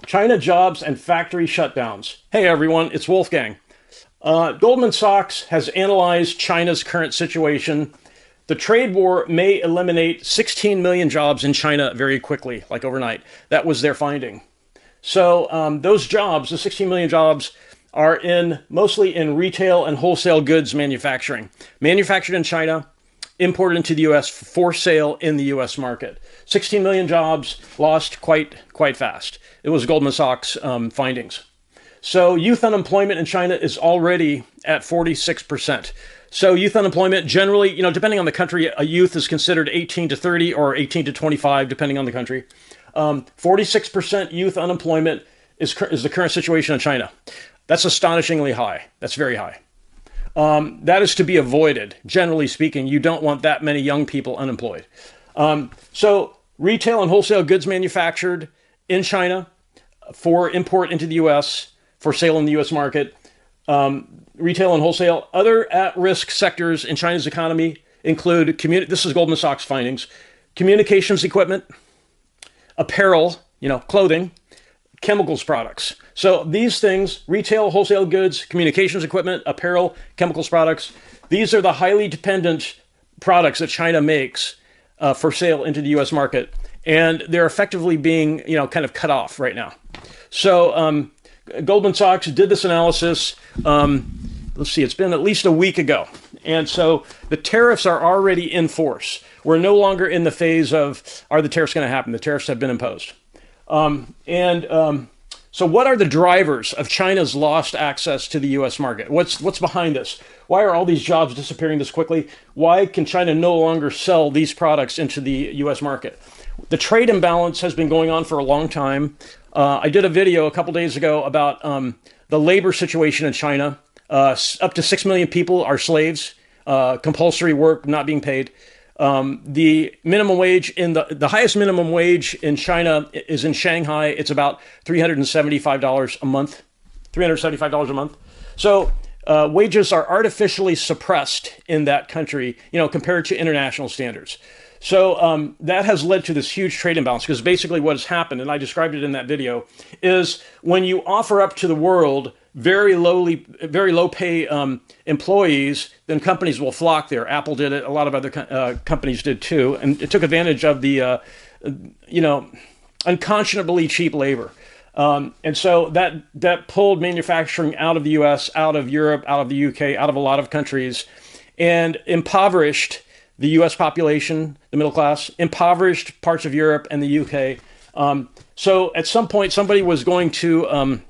China jobs and factory shutdowns. Hey everyone, it's Wolfgang. Goldman Sachs has analyzed China's current situation. The trade war may eliminate 16 million jobs in China very quickly, like overnight. That was their finding. So those jobs, the 16 million jobs, are mostly in retail and wholesale goods manufacturing. Manufactured in China, imported into the U.S. for sale in the U.S. market. 16 million jobs lost quite fast. It was Goldman Sachs findings. So youth unemployment in China is already at 46%. So youth unemployment generally, depending on the country, a youth is considered 18 to 30 or 18 to 25, depending on the country. 46% youth unemployment is the current situation in China. That's astonishingly high. That's very high. That is to be avoided. Generally speaking, you don't want that many young people unemployed. So retail and wholesale goods manufactured in China for import into the U.S., for sale in the U.S. market, retail and wholesale. Other at-risk sectors in China's economy include, this is Goldman Sachs findings, communications equipment, apparel, clothing, chemicals products. So these things, retail, wholesale goods, communications equipment, apparel, chemicals products, these are the highly dependent products that China makes for sale into the U.S. market. And they're effectively being, kind of cut off right now. So Goldman Sachs did this analysis, let's see, it's been at least a week ago. And so the tariffs are already in force. We're no longer in the phase of, are the tariffs going to happen? The tariffs have been imposed. So what are the drivers of China's lost access to the U.S. market? What's behind this? Why are all these jobs disappearing this quickly? Why can China no longer sell these products into the U.S. market? The trade imbalance has been going on for a long time. I did a video a couple days ago about the labor situation in China. Up to 6 million people are slaves, compulsory work, not being paid. The minimum wage the highest minimum wage in China is in Shanghai. It's about $375 a month. $375 a month. So wages are artificially suppressed in that country, compared to international standards. So that has led to this huge trade imbalance, because basically what has happened, and I described it in that video, is when you offer up to the world very low pay employees, then companies will flock there. Apple did it. A lot of other companies did too, and it took advantage of the unconscionably cheap labor. And so that pulled manufacturing out of the U.S., out of Europe, out of the U.K., out of a lot of countries, and impoverished the U.S. population, the middle class, impoverished parts of Europe and the U.K. So at some point, somebody was going to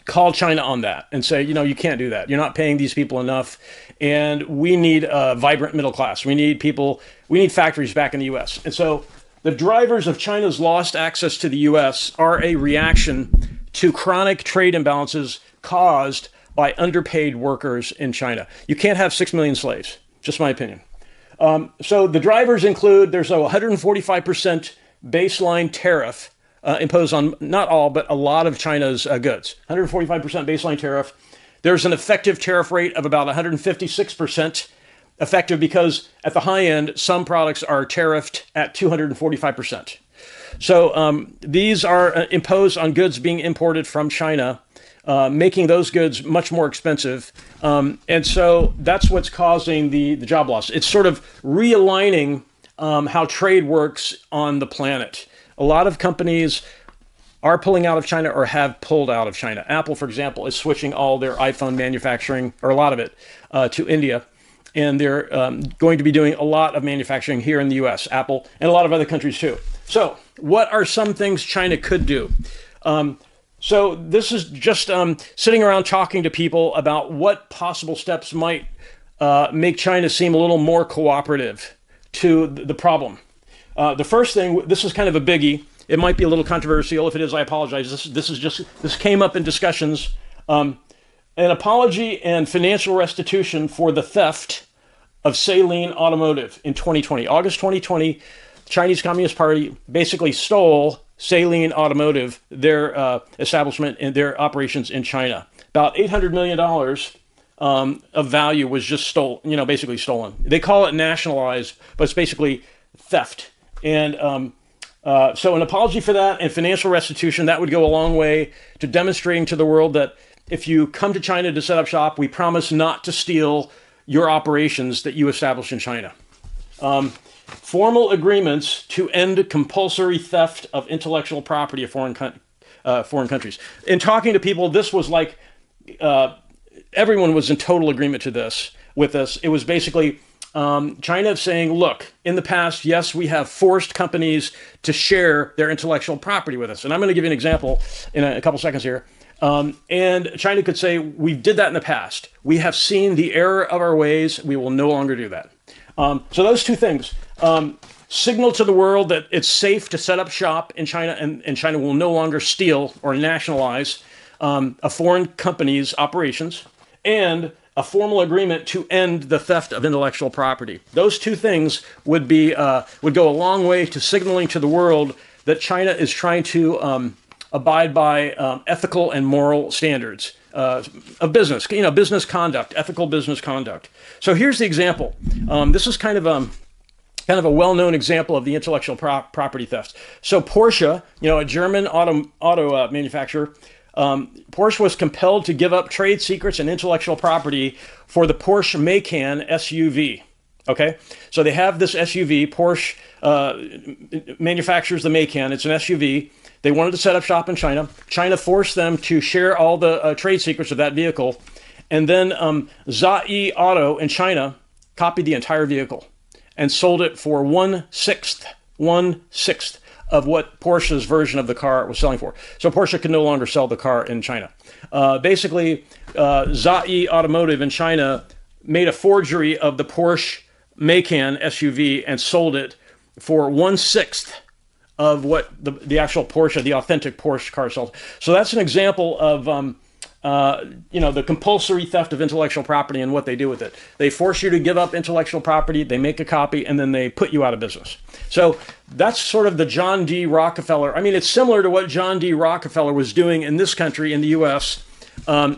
call China on that and say, you can't do that. You're not paying these people enough. And we need a vibrant middle class. We need factories back in the U.S. And so the drivers of China's lost access to the U.S. are a reaction to chronic trade imbalances caused by underpaid workers in China. You can't have 6 million slaves, just my opinion. So the drivers include, there's a 145% baseline tariff imposed on not all, but a lot of China's goods. 145% baseline tariff. There's an effective tariff rate of about 156% effective, because at the high end, some products are tariffed at 245%. So these are imposed on goods being imported from China, making those goods much more expensive. And so that's what's causing the job loss. It's sort of realigning how trade works on the planet. A lot of companies are pulling out of China or have pulled out of China. Apple, for example, is switching all their iPhone manufacturing, or a lot of it, to India. And they're going to be doing a lot of manufacturing here in the U.S., Apple, and a lot of other countries too. So what are some things China could do? So this is just sitting around talking to people about what possible steps might make China seem a little more cooperative to the problem. The first thing, this is kind of a biggie. It might be a little controversial. If it is, I apologize. This came up in discussions. An apology and financial restitution for the theft of Saline Automotive in 2020. August 2020, the Chinese Communist Party basically stole Saline Automotive, their establishment and their operations in China. About $800 million of value was just stolen, basically stolen. They call it nationalized, but it's basically theft. And So an apology for that and financial restitution, that would go a long way to demonstrating to the world that if you come to China to set up shop, we promise not to steal your operations that you establish in China. Formal agreements to end compulsory theft of intellectual property of foreign countries. In talking to people, this was like everyone was in total agreement to this. With this, it was basically China saying, look, in the past, yes, we have forced companies to share their intellectual property with us. And I'm going to give you an example in a couple seconds here. And China could say, we did that in the past. We have seen the error of our ways. We will no longer do that. So those two things signal to the world that it's safe to set up shop in China, and China will no longer steal or nationalize a foreign company's operations, and a formal agreement to end the theft of intellectual property. Those two things would go a long way to signaling to the world that China is trying to abide by ethical and moral standards of business, business conduct, ethical business conduct. So here's the example. This is kind of a well-known example of the intellectual property theft. So Porsche, a German auto manufacturer, Porsche was compelled to give up trade secrets and intellectual property for the Porsche Macan SUV. Okay, so they have this SUV. Porsche manufactures the Macan. It's an SUV. They wanted to set up shop in China. China forced them to share all the trade secrets of that vehicle. And then Zai Auto in China copied the entire vehicle and sold it for one-sixth of what Porsche's version of the car was selling for. So Porsche could no longer sell the car in China. Basically, Zai Automotive in China made a forgery of the Porsche Macan SUV and sold it for one-sixth of what the actual Porsche, the authentic Porsche car sells. So that's an example of the compulsory theft of intellectual property and what they do with it. They force you to give up intellectual property, they make a copy, and then they put you out of business. So that's sort of the John D. Rockefeller. I mean, it's similar to what John D. Rockefeller was doing in this country, in the U.S.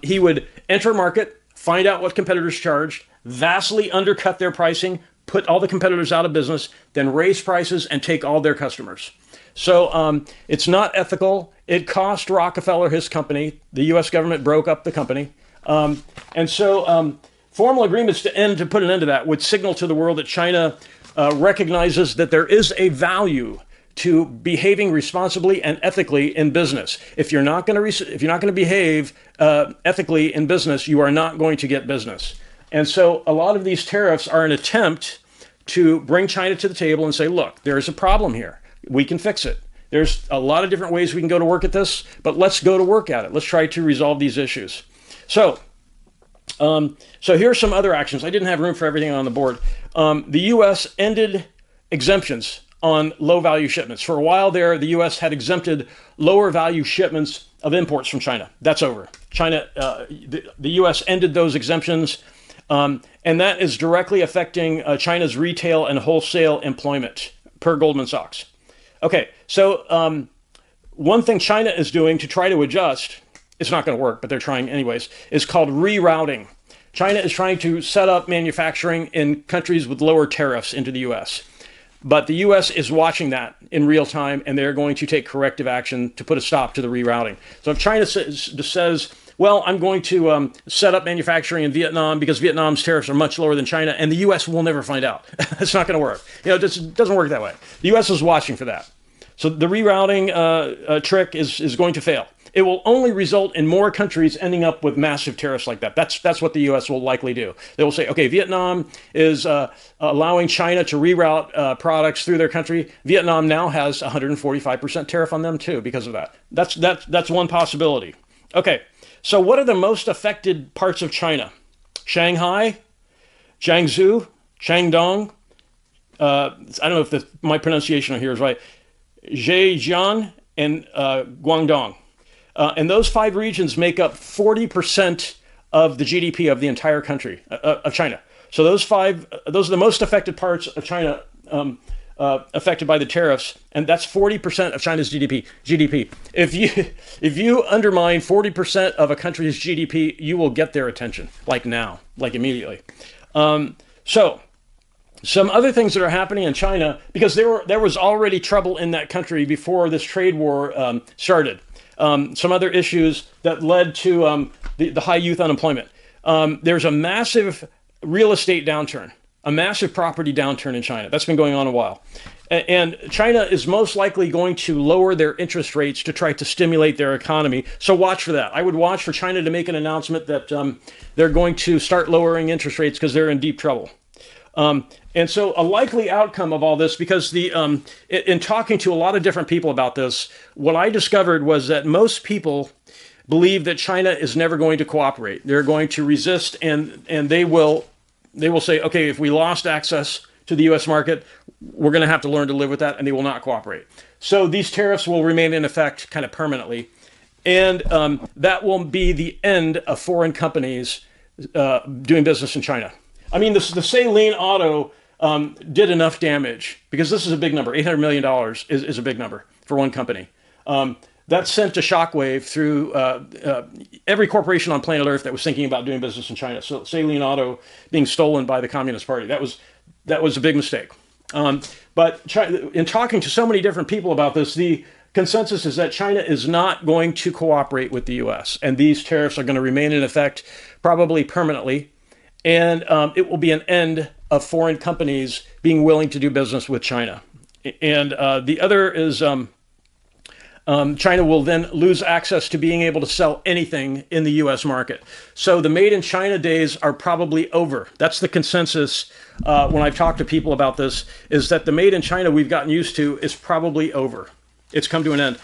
He would enter a market, find out what competitors charged, vastly undercut their pricing, put all the competitors out of business, then raise prices and take all their customers. So it's not ethical. It cost Rockefeller his company. The U.S. government broke up the company. And so formal agreements to put an end to that would signal to the world that China recognizes that there is a value to behaving responsibly and ethically in business. If you're not going to behave ethically in business, you are not going to get business. And so a lot of these tariffs are an attempt to bring China to the table and say, look, there's a problem here. We can fix it. There's a lot of different ways we can go to work at this, but let's go to work at it. Let's try to resolve these issues. So here are some other actions. I didn't have room for everything on the board. The U.S. ended exemptions on low-value shipments. For a while there, the U.S. had exempted lower-value shipments of imports from China. That's over. The U.S. ended those exemptions, and that is directly affecting China's retail and wholesale employment, per Goldman Sachs. Okay, so one thing China is doing to try to adjust, it's not going to work, but they're trying anyways, is called rerouting. China is trying to set up manufacturing in countries with lower tariffs into the U.S. But the U.S. is watching that in real time, and they're going to take corrective action to put a stop to the rerouting. So if China says, well, I'm going to set up manufacturing in Vietnam because Vietnam's tariffs are much lower than China, and the U.S. will never find out. It's not going to work. It doesn't work that way. The U.S. is watching for that. So the rerouting trick is going to fail. It will only result in more countries ending up with massive tariffs like that. That's what the U.S. will likely do. They will say, okay, Vietnam is allowing China to reroute products through their country. Vietnam now has 145% tariff on them too because of that. That's one possibility. Okay, so what are the most affected parts of China? Shanghai, Jiangsu, Shandong. I don't know if my pronunciation here is right. Zhejiang and Guangdong. And those 5 regions make up 40% of the GDP of the entire country, of China. So those are the most affected parts of China affected by the tariffs, and that's 40% of China's GDP. If you undermine 40% of a country's GDP, you will get their attention, like now, like immediately. So Some other things that are happening in China, because there was already trouble in that country before this trade war started. Some other issues that led to the high youth unemployment. There's a massive real estate downturn, a massive property downturn in China. That's been going on a while. And China is most likely going to lower their interest rates to try to stimulate their economy. So watch for that. I would watch for China to make an announcement that they're going to start lowering interest rates because they're in deep trouble. And so a likely outcome of all this, because in talking to a lot of different people about this, what I discovered was that most people believe that China is never going to cooperate. They're going to resist, and they will say, okay, if we lost access to the U.S. market, we're going to have to learn to live with that, and they will not cooperate. So these tariffs will remain in effect kind of permanently, and that will be the end of foreign companies doing business in China. I mean, the Saline Auto did enough damage, because this is a big number. $800 million is a big number for one company. That sent a shockwave through every corporation on planet Earth that was thinking about doing business in China. So Saline Auto being stolen by the Communist Party, that was a big mistake. But in talking to so many different people about this, the consensus is that China is not going to cooperate with the U.S., and these tariffs are going to remain in effect probably permanently. And it will be an end of foreign companies being willing to do business with China. And the other is China will then lose access to being able to sell anything in the U.S. market. So the made in China days are probably over. That's the consensus when I've talked to people about this, is that the made in China we've gotten used to is probably over. It's come to an end.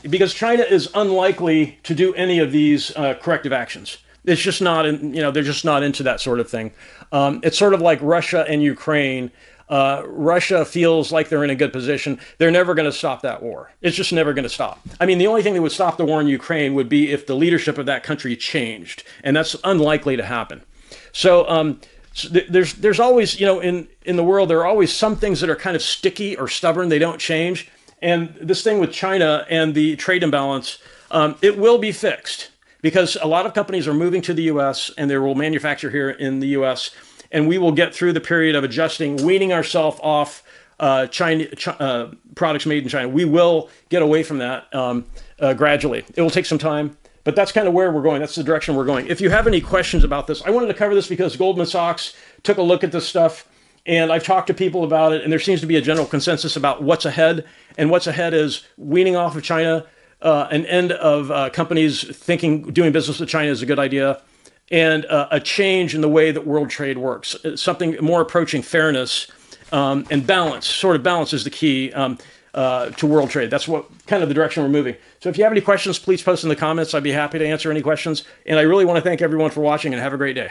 Because China is unlikely to do any of these corrective actions. It's just not, they're just not into that sort of thing. It's sort of like Russia and Ukraine. Russia feels like they're in a good position. They're never going to stop that war. It's just never going to stop. I mean, the only thing that would stop the war in Ukraine would be if the leadership of that country changed, and that's unlikely to happen. So there's always, in the world, there are always some things that are kind of sticky or stubborn. They don't change. And this thing with China and the trade imbalance, it will be fixed, because a lot of companies are moving to the U.S. and they will manufacture here in the U.S. And we will get through the period of adjusting, weaning ourselves off products made in China. We will get away from that gradually. It will take some time, but that's kind of where we're going. That's the direction we're going. If you have any questions about this, I wanted to cover this because Goldman Sachs took a look at this stuff, and I've talked to people about it, and there seems to be a general consensus about what's ahead. And what's ahead is weaning off of China, an end of companies doing business with China is a good idea, and a change in the way that world trade works, something more approaching fairness and balance. Sort of balance is the key to world trade. That's what kind of the direction we're moving. So if you have any questions, please post in the comments. I'd be happy to answer any questions. And I really want to thank everyone for watching, and have a great day.